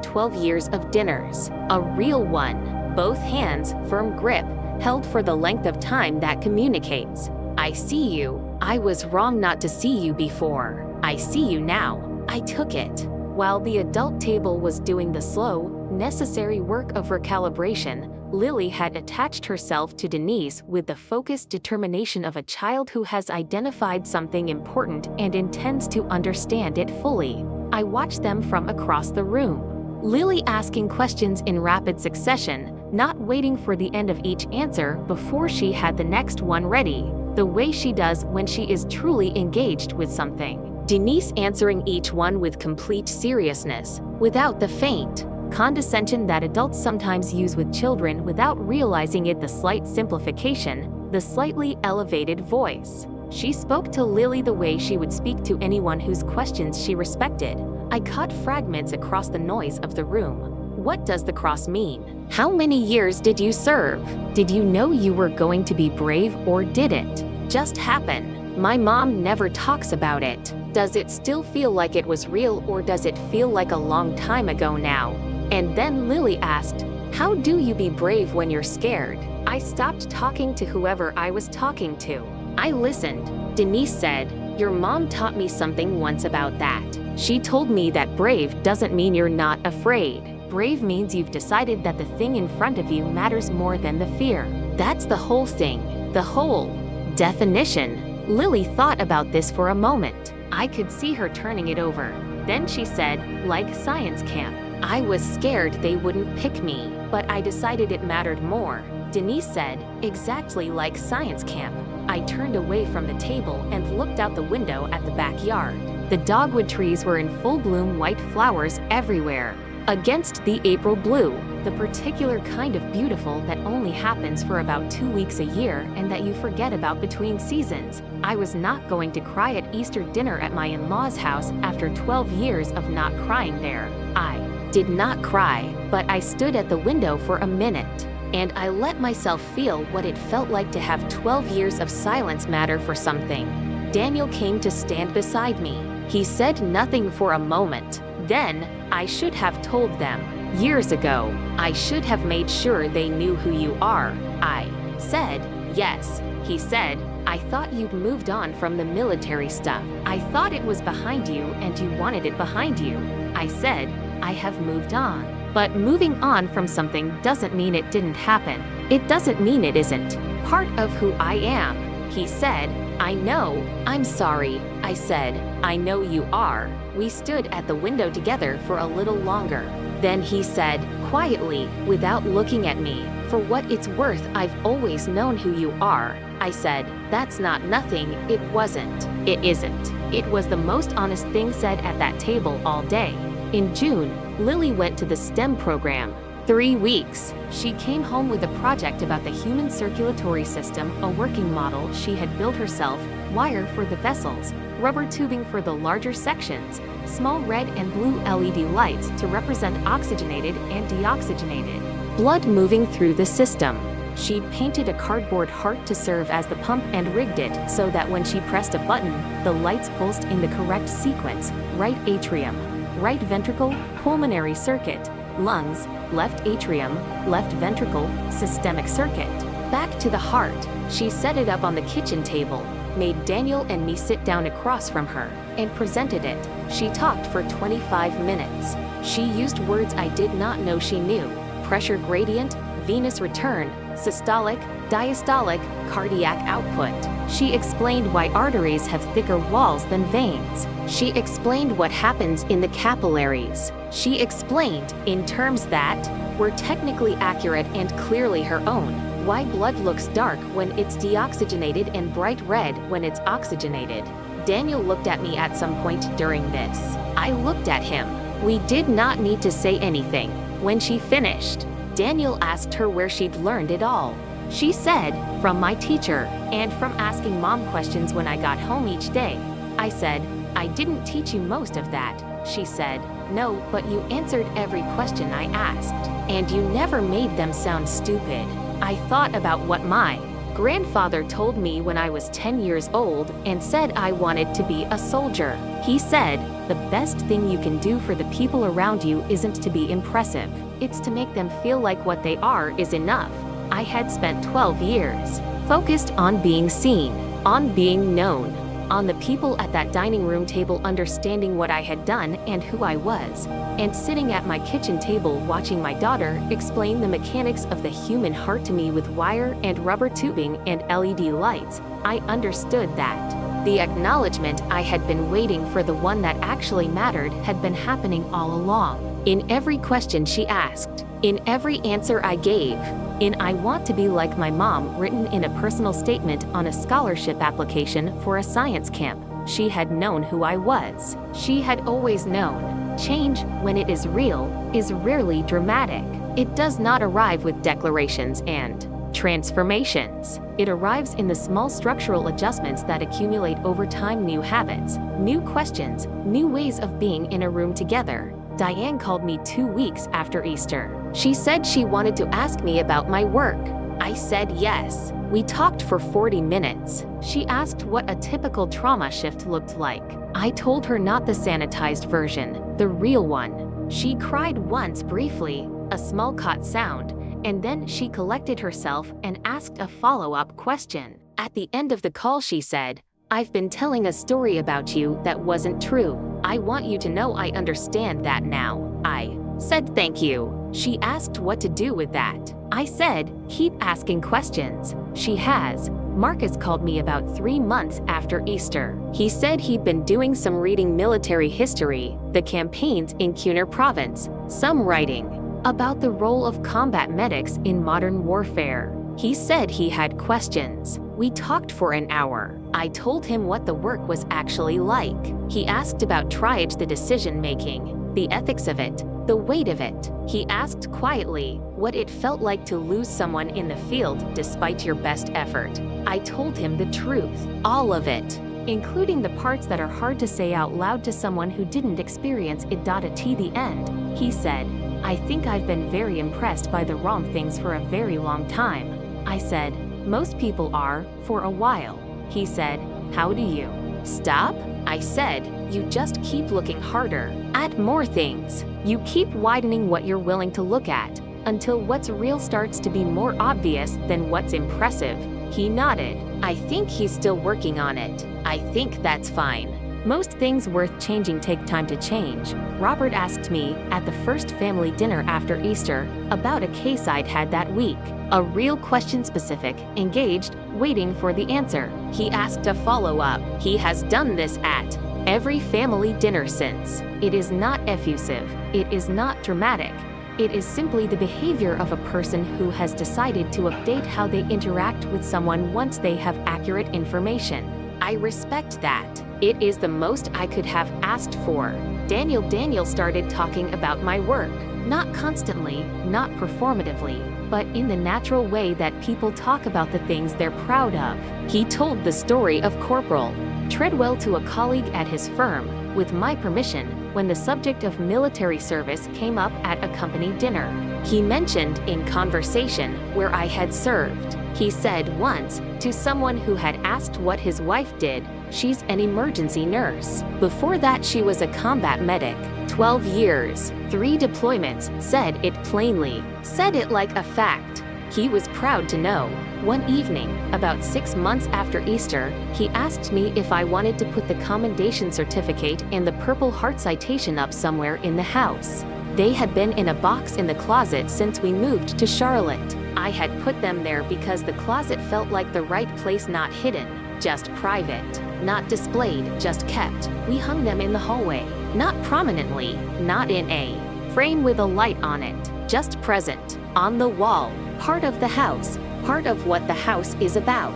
12 years of dinners. A real one. Both hands, firm grip, held for the length of time that communicates. I see you. I was wrong not to see you before. I see you now. I took it. While the adult table was doing the slow, necessary work of recalibration, Lily had attached herself to Denise with the focused determination of a child who has identified something important and intends to understand it fully. I watched them from across the room. Lily asking questions in rapid succession, not waiting for the end of each answer before she had the next one ready, the way she does when she is truly engaged with something. Denise answering each one with complete seriousness, without the faint condescension that adults sometimes use with children without realizing it, the slight simplification, the slightly elevated voice. She spoke to Lily the way she would speak to anyone whose questions she respected. I caught fragments across the noise of the room. What does the cross mean? How many years did you serve? Did you know you were going to be brave, or did it just happen? My mom never talks about it. Does it still feel like it was real, or does it feel like a long time ago now? And then Lily asked, how do you be brave when you're scared? I stopped talking to whoever I was talking to. I listened. Denise said, your mom taught me something once about that. She told me that brave doesn't mean you're not afraid. Brave means you've decided that the thing in front of you matters more than the fear. That's the whole thing. The whole definition. Lily thought about this for a moment. I could see her turning it over. Then she said, like science camp. I was scared they wouldn't pick me, but I decided it mattered more. Denise said, exactly like science camp. I turned away from the table and looked out the window at the backyard. The dogwood trees were in full bloom, white flowers everywhere. Against the April blue, the particular kind of beautiful that only happens for about 2 weeks a year and that you forget about between seasons. I was not going to cry at Easter dinner at my in-laws' house after 12 years of not crying there. I did not cry, but I stood at the window for a minute, and I let myself feel what it felt like to have 12 years of silence matter for something. Daniel came to stand beside me. He said nothing for a moment. Then, I should have told them. Years ago, I should have made sure they knew who you are. I said, yes. He said, I thought you'd moved on from the military stuff. I thought it was behind you and you wanted it behind you. I said, I have moved on. But moving on from something doesn't mean it didn't happen. It doesn't mean it isn't part of who I am. He said, I know. I'm sorry. I said, I know you are. We stood at the window together for a little longer. Then he said, quietly, without looking at me, "For what it's worth, I've always known who you are." I said, "That's not nothing." It wasn't. It isn't. It was the most honest thing said at that table all day. In June, Lily went to the STEM program. 3 weeks. She came home with a project about the human circulatory system, a working model she had built herself, wire for the vessels, rubber tubing for the larger sections, small red and blue LED lights to represent oxygenated and deoxygenated blood moving through the system. She painted a cardboard heart to serve as the pump and rigged it so that when she pressed a button, the lights pulsed in the correct sequence: right atrium, right ventricle, pulmonary circuit, lungs, left atrium, left ventricle, systemic circuit. Back to the heart. She set it up on the kitchen table, made Daniel and me sit down across from her, and presented it. She talked for 25 minutes. She used words I did not know she knew: pressure gradient, venous return, systolic, diastolic, cardiac output. She explained why arteries have thicker walls than veins. She explained what happens in the capillaries. She explained, in terms that were technically accurate and clearly her own, why blood looks dark when it's deoxygenated and bright red when it's oxygenated. Daniel looked at me at some point during this. I looked at him. We did not need to say anything. When she finished, Daniel asked her where she'd learned it all. She said, "From my teacher, and from asking mom questions when I got home each day." I said, "I didn't teach you most of that." She said, "No, but you answered every question I asked, and you never made them sound stupid." I thought about what my grandfather told me when I was 10 years old and said I wanted to be a soldier. He said, "The best thing you can do for the people around you isn't to be impressive. It's to make them feel like what they are is enough." I had spent 12 years focused on being seen, on being known, on the people at that dining room table understanding what I had done and who I was, and sitting at my kitchen table watching my daughter explain the mechanics of the human heart to me with wire and rubber tubing and LED lights. I understood that the acknowledgement I had been waiting for, the one that actually mattered, had been happening all along. In every question she asked, in every answer I gave, in "I want to be like my mom" written in a personal statement on a scholarship application for a science camp, she had known who I was. She had always known. Change, when it is real, is rarely dramatic. It does not arrive with declarations and transformations. It arrives in the small structural adjustments that accumulate over time: new habits, new questions, new ways of being in a room together. Diane called me 2 weeks after Easter. She said she wanted to ask me about my work. I said yes. We talked for 40 minutes. She asked what a typical trauma shift looked like. I told her not the sanitized version, the real one. She cried once briefly, a small caught sound, and then she collected herself and asked a follow-up question. At the end of the call she said, "I've been telling a story about you that wasn't true. I want you to know I understand that now." I said thank you. She asked what to do with that. I said, "Keep asking questions." She has. Marcus called me about 3 months after Easter. He said he'd been doing some reading military history, the campaigns in Kunar Province, some writing about the role of combat medics in modern warfare. He said he had questions. We talked for an hour. I told him what the work was actually like. He asked about triage, the decision-making, the ethics of it, the weight of it. He asked quietly what it felt like to lose someone in the field despite your best effort. I told him the truth, all of it, including the parts that are hard to say out loud to someone who didn't experience it. At the end, he said, "I think I've been very impressed by the wrong things for a very long time." I said, "Most people are, for a while." He said, "How do you stop?" I said, "You just keep looking harder, at more things. You keep widening what you're willing to look at, until what's real starts to be more obvious than what's impressive." He nodded. "I think he's still working on it. I think that's fine. Most things worth changing take time to change." Robert asked me, at the first family dinner after Easter, about a case I'd had that week. A real question, specific, engaged, waiting for the answer. He asked a follow-up. He has done this at every family dinner since. It is not effusive. It is not dramatic. It is simply the behavior of a person who has decided to update how they interact with someone once they have accurate information. I respect that. It is the most I could have asked for. Daniel started talking about my work. Not constantly, not performatively, but in the natural way that people talk about the things they're proud of. He told the story of Corporal Treadwell to a colleague at his firm, with my permission, when the subject of military service came up at a company dinner. He mentioned in conversation where I had served. He said once, to someone who had asked what his wife did, she's an emergency nurse. Before that she was a combat medic. 12 years, 3 deployments, said it plainly, said it like a fact. He was proud to know. One evening, about 6 months after Easter, he asked me if I wanted to put the commendation certificate and the Purple Heart citation up somewhere in the house. They had been in a box in the closet since we moved to Charlotte. I had put them there because the closet felt like the right place, not hidden, just private, not displayed, just kept. We hung them in the hallway, not prominently, not in a frame with a light on it, just present, on the wall, part of the house, part of what the house is about.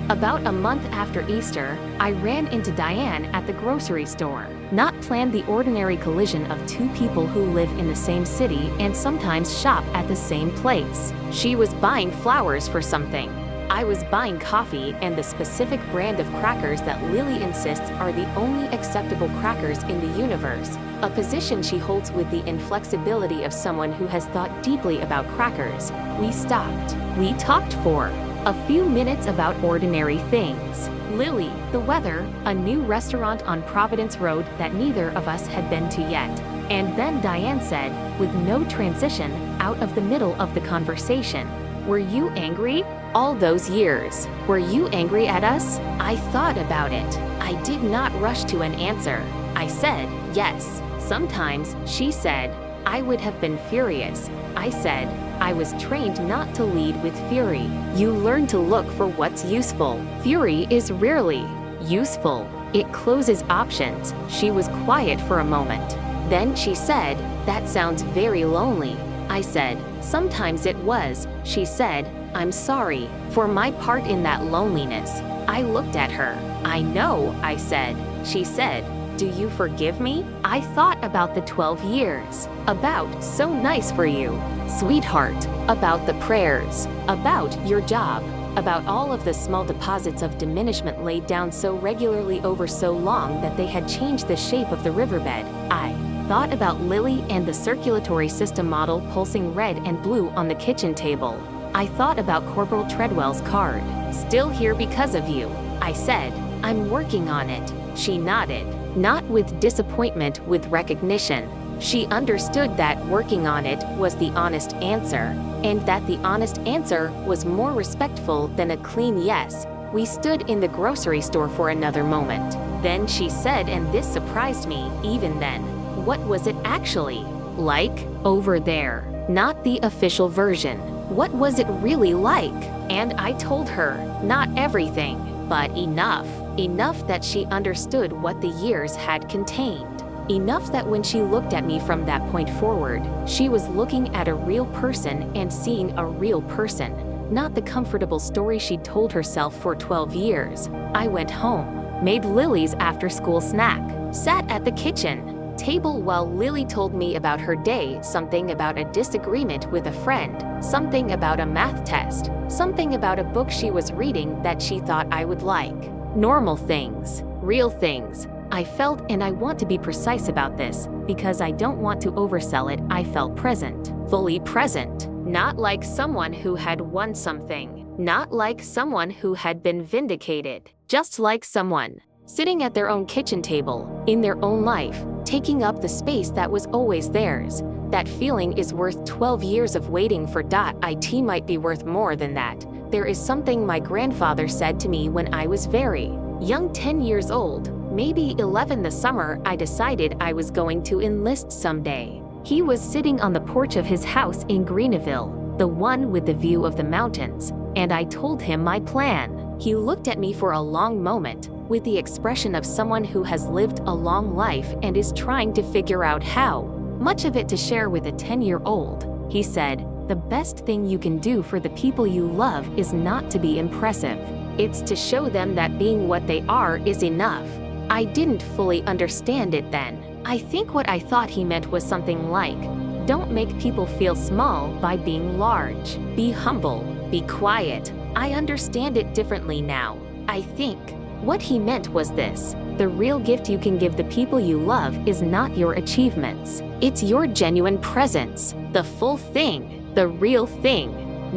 About a month after Easter, I ran into Diane at the grocery store. Not planned the ordinary collision of 2 people who live in the same city and sometimes shop at the same place. She was buying flowers for something. I was buying coffee and the specific brand of crackers that Lily insists are the only acceptable crackers in the universe, a position she holds with the inflexibility of someone who has thought deeply about crackers. We stopped. We talked for a few minutes about ordinary things. Lily, the weather, a new restaurant on Providence Road that neither of us had been to yet. And then Diane said, with no transition, out of the middle of the conversation, "Were you angry? All those years. Were you angry at us?" I thought about it. I did not rush to an answer. I said, yes. Sometimes, she said, I would have been furious. I said, I was trained not to lead with fury. You learn to look for what's useful. Fury is rarely useful. It closes options. She was quiet for a moment. Then she said, that sounds very lonely. I said, sometimes it was. She said, I'm sorry for my part in that loneliness. I looked at her. I know, I said. She said, do you forgive me? I thought about the 12 years. About so nice for you, sweetheart. About the prayers. About your job. About all of the small deposits of diminishment laid down so regularly over so long that they had changed the shape of the riverbed. I thought about Lily and the circulatory system model pulsing red and blue on the kitchen table. I thought about Corporal Treadwell's card. Still here because of you. I said, I'm working on it. She nodded. Not with disappointment, with recognition. She understood that working on it was the honest answer, and that the honest answer was more respectful than a clean yes. We stood in the grocery store for another moment. Then she said, and this surprised me even then, what was it actually like over there? Not the official version. What was it really like? And I told her, not everything, but enough. Enough that she understood what the years had contained. Enough that when she looked at me from that point forward, she was looking at a real person and seeing a real person, not the comfortable story she'd told herself for 12 years. I went home, made Lily's after-school snack, sat at the kitchen table while Lily told me about her day, something about a disagreement with a friend, something about a math test, something about a book she was reading that she thought I would like. Normal things, real things. I felt, and I want to be precise about this, because I don't want to oversell it, I felt present, fully present. Not like someone who had won something, not like someone who had been vindicated, just like someone sitting at their own kitchen table, in their own life, taking up the space that was always theirs. That feeling is worth 12 years of waiting for. It might be worth more than that. There is something my grandfather said to me when I was very young, 10 years old, maybe 11 the summer I decided I was going to enlist someday. He was sitting on the porch of his house in Greenville, the one with the view of the mountains, and I told him my plan. He looked at me for a long moment, with the expression of someone who has lived a long life and is trying to figure out how. Much of it to share with a 10-year-old. He said, "The best thing you can do for the people you love is not to be impressive. It's to show them that being what they are is enough." I didn't fully understand it then. I think what I thought he meant was something like, don't make people feel small by being large. Be humble. Be quiet. I understand it differently now. I think what he meant was this: the real gift you can give the people you love is not your achievements. It's your genuine presence. The full thing. The real thing.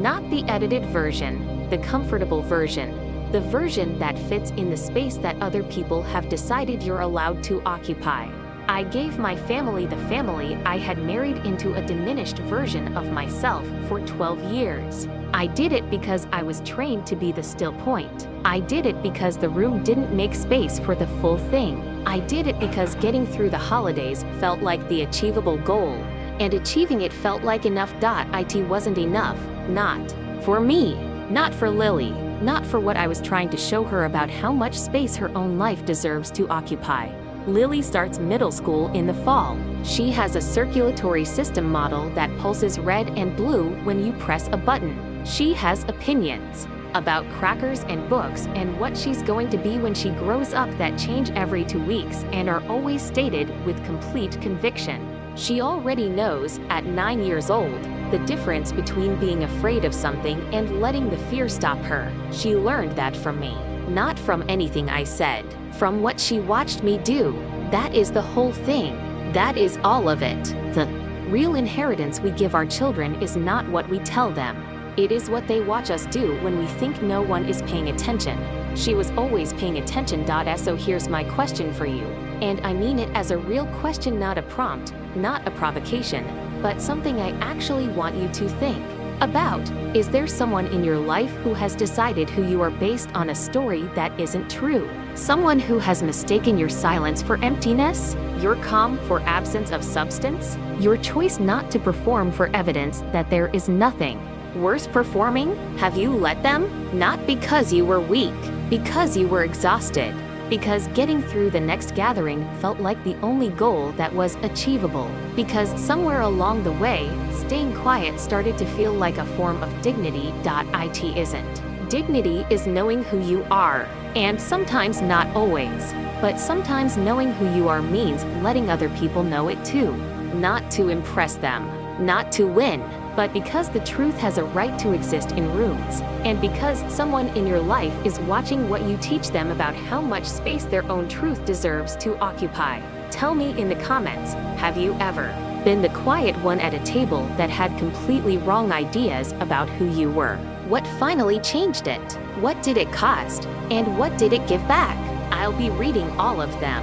Not the edited version. The comfortable version. The version that fits in the space that other people have decided you're allowed to occupy. I gave my family the family I had married into a diminished version of myself for 12 years. I did it because I was trained to be the still point. I did it because the room didn't make space for the full thing. I did it because getting through the holidays felt like the achievable goal, and achieving it felt like enough. It wasn't enough. Not for me. Not for Lily. Not for what I was trying to show her about how much space her own life deserves to occupy. Lily starts middle school in the fall. She has a circulatory system model that pulses red and blue when you press a button. She has opinions about crackers and books and what she's going to be when she grows up that change every 2 weeks and are always stated with complete conviction. She already knows, at 9 years old, the difference between being afraid of something and letting the fear stop her. She learned that from me, not from anything I said, from what she watched me do. That is the whole thing. That is all of it. The real inheritance we give our children is not what we tell them. It is what they watch us do when we think no one is paying attention. She was always paying attention. So here's my question for you. And I mean it as a real question, not a prompt, not a provocation, but something I actually want you to think about. Is there someone in your life who has decided who you are based on a story that isn't true? Someone who has mistaken your silence for emptiness? Your calm for absence of substance? Your choice not to perform for evidence that there is nothing worse performing? Have you let them? Not because you were weak, because you were exhausted. Because getting through the next gathering felt like the only goal that was achievable. Because somewhere along the way, staying quiet started to feel like a form of dignity. It isn't. Dignity is knowing who you are, and sometimes not always, but sometimes knowing who you are means letting other people know it too. Not to impress them, not to win, but because the truth has a right to exist in rooms, and because someone in your life is watching what you teach them about how much space their own truth deserves to occupy. Tell me in the comments, have you ever been the quiet one at a table that had completely wrong ideas about who you were? What finally changed it? What did it cost? And what did it give back? I'll be reading all of them.